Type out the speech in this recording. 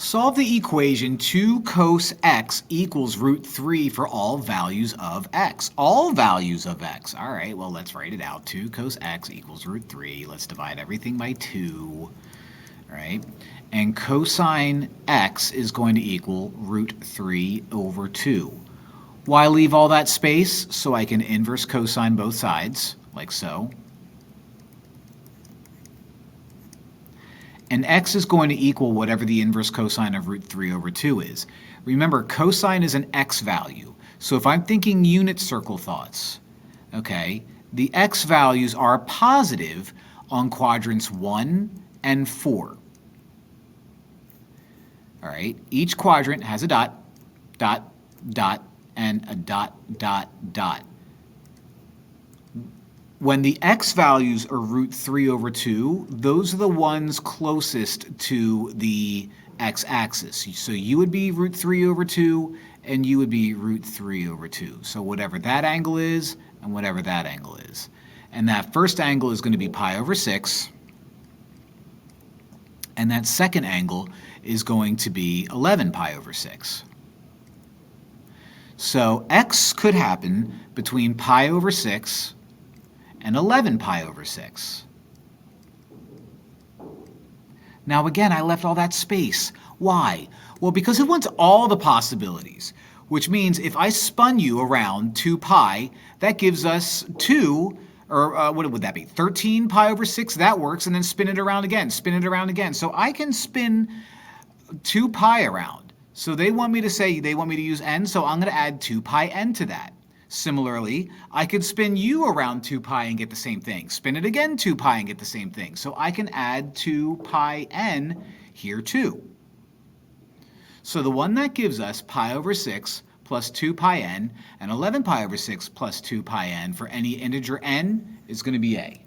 Solve the equation 2 cos x equals root 3 for all values of x. All values of x. All right, well, let's write it out. 2 cos x equals root 3. Let's divide everything by 2. All right, and cosine x is going to equal root 3 over 2. Why leave all that space? So I can inverse cosine both sides, like so. And x is going to equal whatever the inverse cosine of root 3 over 2 is. Remember, cosine is an x value. So if I'm thinking unit circle thoughts, okay, the x values are positive on quadrants 1 and 4. All right, each quadrant has a dot, dot, dot, and a dot, dot, dot. When the x values are root 3 over 2, those are the ones closest to the x-axis. So you would be root 3 over 2, and you would be root 3 over 2. So whatever that angle is, and whatever that angle is. And that first angle is going to be pi over 6. And that second angle is going to be 11 pi over 6. So x could happen between pi over 6 and 11 pi over 6. Now again, I left all that space. Why? Well, because it wants all the possibilities, which means if I spun you around 2 pi, that gives us 2, or what would that be, 13 pi over 6? That works, and then spin it around again, spin it around again. So I can spin 2 pi around. So they want me to use n, so I'm going to add 2 pi n to that. Similarly, I could spin u around 2 pi and get the same thing. Spin it again 2 pi and get the same thing. So I can add 2 pi n here too. So the one that gives us pi over 6 plus 2 pi n and 11 pi over 6 plus 2 pi n for any integer n is going to be a.